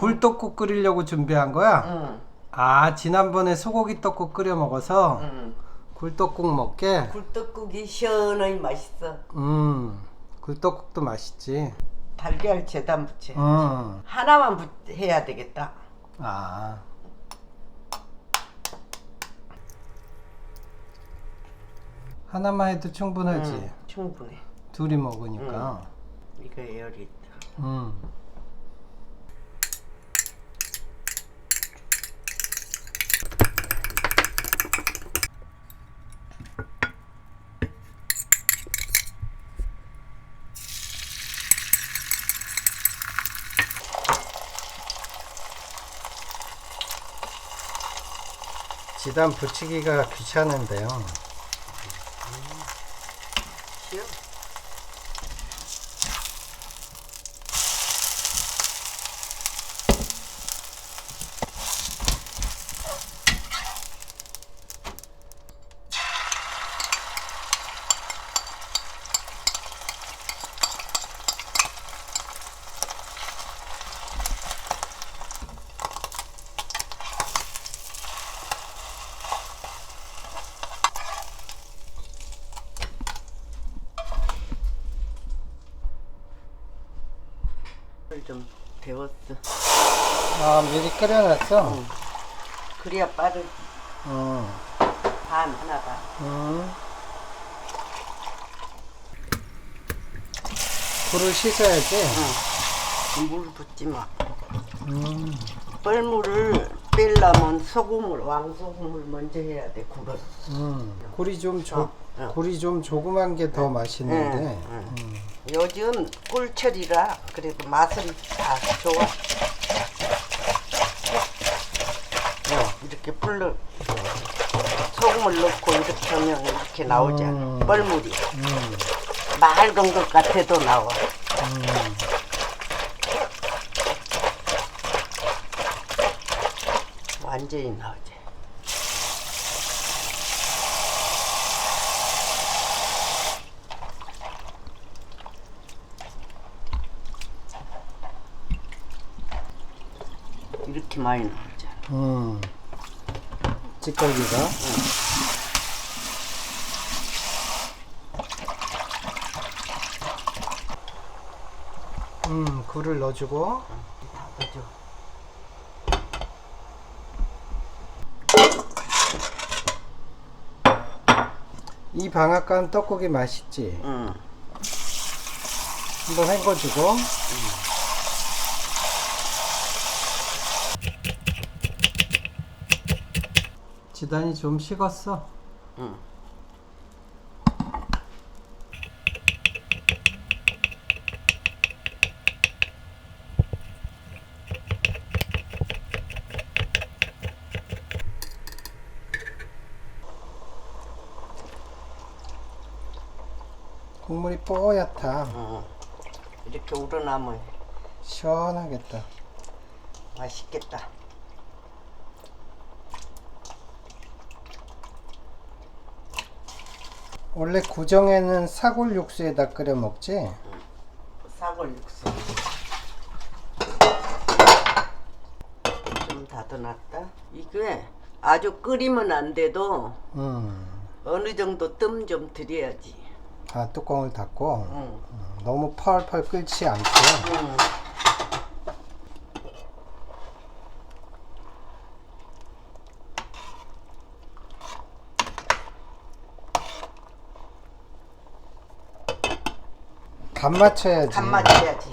굴떡국 끓이려고 준비한 거야? 응. 아, 지난번에 소고기 떡국 끓여 먹어서 응. 굴떡국 먹게? 굴떡국이 시원하니 맛있어. 굴떡국도 맛있지. 달걀 재단 부채. 음. 하나만 해야 되겠다. 아. 하나만 해도 충분하지. 응, 충분해. 둘이 먹으니까. 이거 열이 있다. 지단 붙이기가 귀찮은데요. 쉬워. 좀 데웠어. 아, 미리 끓여놨어? 그래야 빠르. 반 하나 반. 굴을 씻어야지. 물 붓지 마. 뻘물을 빼려면 소금을 왕소금을 먼저 해야 돼. 굴을. 굴이 좀 어. 굴이 좀 조그만 게 더 맛있는데. 요즘 꿀철이라 그래도 맛은 다 좋아. 이렇게 불러 소금을 넣고 이렇게 하면 이렇게 나오잖아. 뻘물이. 맑은 것 같아도 나와. 완전히 나오지. 이렇게 많이 나오잖아. 찌꺼기가. 굴을 넣어주고. 그죠? 이 방앗간 떡국이 맛있지. 한번 헹궈주고. 지단이 좀 식었어. 국물이 뽀얗다. 이렇게 우러나면 시원하겠다. 맛있겠다. 원래 구정에는 사골 육수에다 끓여 먹지? 사골 육수. 좀 다져놨다. 이게 아주 끓이면 안 돼도 어느 정도 뜸 좀 들여야지. 아, 뚜껑을 닫고. 너무 펄펄 끓지 않게. 간 맞춰야지. 간 맞춰야지.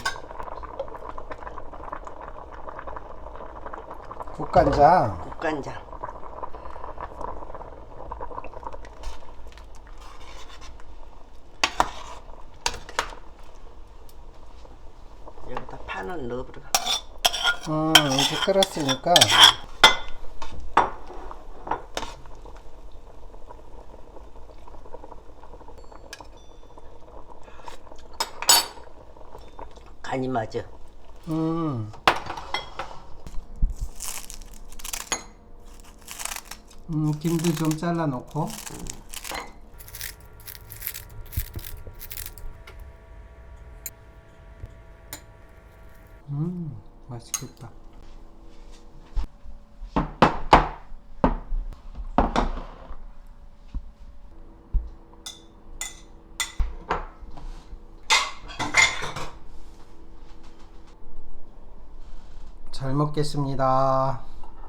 국간장. 국간장. 여기다 파는 넣어버려. 이제 끓었으니까. 간이 맞아. 김도 좀 잘라 놓고. 맛있겠다. 잘 먹겠습니다.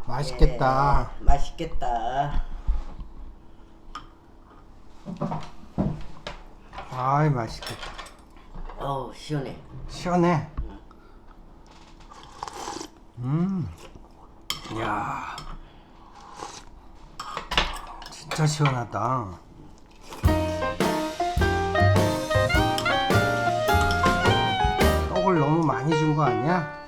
맛있겠다. 예, 맛있겠다. 아이, 맛있겠다. 어우, 시원해. 시원해. 이야, 진짜 시원하다. 떡을 너무 많이 준 거 아니야?